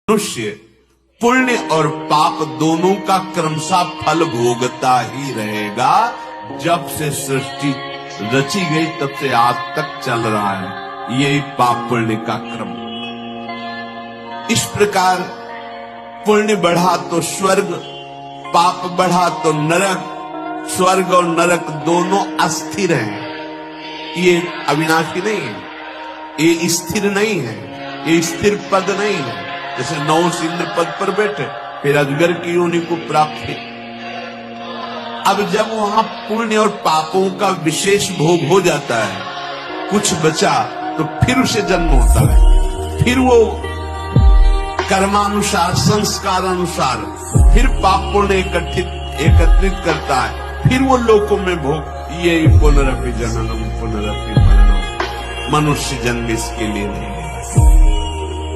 मनुष्य पुण्य और पाप दोनों का क्रमशः फल भोगता ही रहेगा। जब से सृष्टि रची गई तब से आज तक चल रहा है यही पाप पुण्य का क्रम। इस प्रकार पुण्य बढ़ा तो स्वर्ग, पाप बढ़ा तो नरक। स्वर्ग और नरक दोनों अस्थिर हैं, ये अविनाशी नहीं है, ये स्थिर नहीं है, ये स्थिर पद नहीं है। जैसे नहुष इंद्र पद पर बैठे फिर अजगर की योनि को प्राप्त है। अब जब वहां पुण्य और पापों का विशेष भोग हो जाता है, कुछ बचा तो फिर उसे जन्म होता है, फिर वो कर्मानुसार संस्कार अनुसार फिर पाप पुण्य एकत्रित करता है, फिर वो लोकों में भोग। ये पुनरपि जननम पुनरपि मरणम, मनुष्य जन्म इसके लिए नहीं,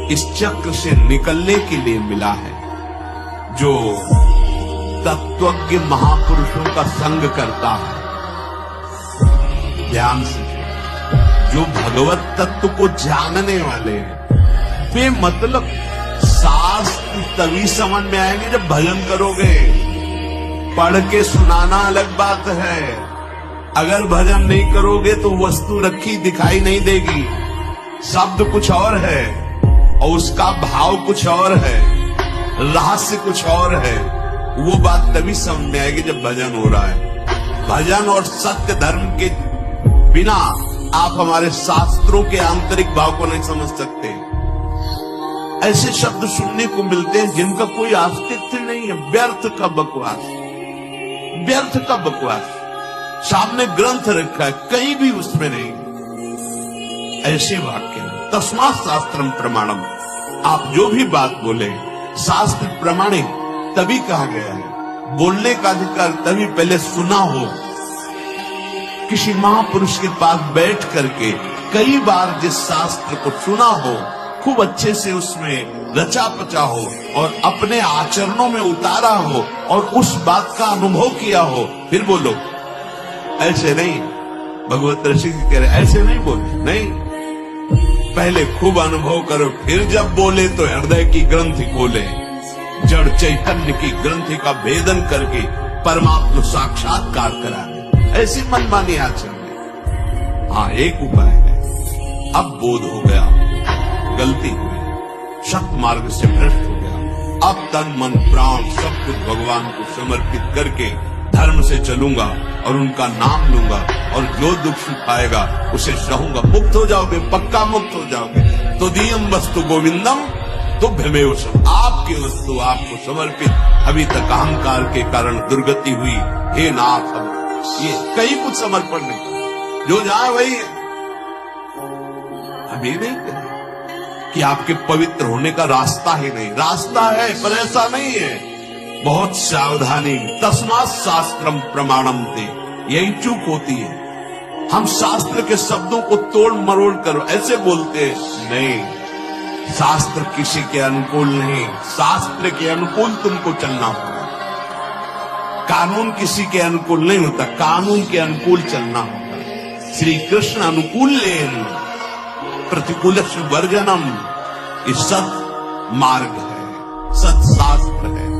इस चक्र से निकलने के लिए मिला है। जो तत्वज्ञ महापुरुषों का संग करता है, ध्यान से, जो भगवत तत्व को जानने वाले हैं, वे मतलब शास्त्र तभी समझ में आएंगे जब भजन करोगे। पढ़ के सुनाना अलग बात है, अगर भजन नहीं करोगे तो वस्तु रखी दिखाई नहीं देगी, शब्द कुछ और है और उसका भाव कुछ और है, रहस्य कुछ और है। वो बात तभी समझ में आएगी जब भजन हो रहा है। भजन और सत्य धर्म के बिना आप हमारे शास्त्रों के आंतरिक भाव को नहीं समझ सकते। ऐसे शब्द सुनने को मिलते हैं जिनका कोई अस्तित्व नहीं है, व्यर्थ का बकवास, व्यर्थ का बकवास। सामने ग्रंथ रखा है, कहीं भी उसमें नहीं ऐसे वाक्य। तस्मात् शास्त्रम प्रमाणम, आप जो भी बात बोले शास्त्र प्रमाणिक तभी कहा गया है। बोलने का अधिकार तभी पहले सुना हो, किसी महापुरुष के पास बैठ करके कई बार जिस शास्त्र को सुना हो, खूब अच्छे से उसमें रचा पचा हो और अपने आचरणों में उतारा हो और उस बात का अनुभव किया हो, फिर बोलो। ऐसे नहीं, भगवत ऋषि कह रहे ऐसे नहीं बोले, नहीं, पहले खूब अनुभव करो, फिर जब बोले तो हृदय की ग्रंथि खोले, जड़ चैतन्य की ग्रंथि का भेदन करके परमात्मा साक्षात्कार करा दे। ऐसी मनमानी आचरण। हाँ, एक उपाय है, अब बोध हो गया, गलती हुई, सत मार्ग से भ्रष्ट हो गया, अब तन मन प्राण सब कुछ भगवान को समर्पित करके धर्म से चलूंगा और उनका नाम लूंगा और जो दुख सुख आएगा उसे सहूंगा। मुक्त हो जाओगे, पक्का मुक्त हो जाओगे। तो दियम वस्तु गोविंदम तो भ्रमेव सब, आपकी वस्तु आपको समर्पित। अभी तक अहंकार के कारण दुर्गति हुई, हे नाथ, ये कहीं कुछ समर्पण नहीं, जो जाए वही है। अभी नहीं करें कि आपके पवित्र होने का रास्ता ही नहीं, रास्ता है पर ऐसा नहीं है। बहुत सावधानी, तस्मात् शास्त्रम प्रमाणम ते, यही चूक होती है। हम शास्त्र के शब्दों को तोड़ मरोड़ कर ऐसे बोलते हैं, नहीं, शास्त्र किसी के अनुकूल नहीं, शास्त्र के अनुकूल तुमको चलना होगा। कानून किसी के अनुकूल नहीं होता, कानून के अनुकूल चलना होगा। श्री कृष्ण अनुकूल लेन प्रतिकूल वर्जनम, ये सत मार्ग है, सत्शास्त्र है।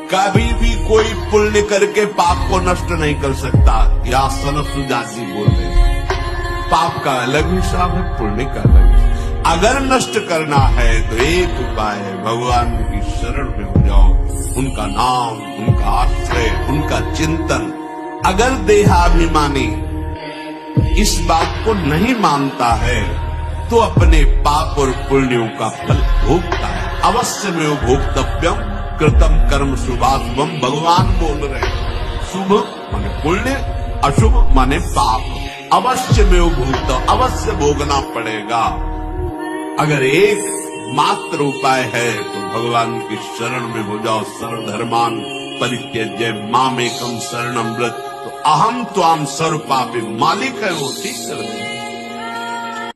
कभी भी कोई पुण्य करके पाप को नष्ट नहीं कर सकता। या सनत सुजाजी बोल रहे हैं, पाप का अलग हिसाब है, पुण्य का अलग हिसाब। अगर नष्ट करना है तो एक उपाय है, भगवान की शरण में हो जाओ, उनका नाम, उनका आश्रय, उनका चिंतन। अगर देहाभिमानी इस बात को नहीं मानता है तो अपने पाप और पुण्यों का फल भोगता है। अवश्य में वो भोक्तव्यम कृतम कर्म शुभाशुभम, भगवान बोल रहे हैं। शुभ माने पुण्य, अशुभ माने पाप। अवश्य में वो भोगता, अवश्य भोगना पड़ेगा। अगर एक मात्र उपाय है तो भगवान की शरण में हो जाओ। सर्वधर्मान परित्यज्य मामेकम शरणम व्रत, तो अहम त्वाम सर्व पापी, मालिक है वो, ठीक कर देंगे।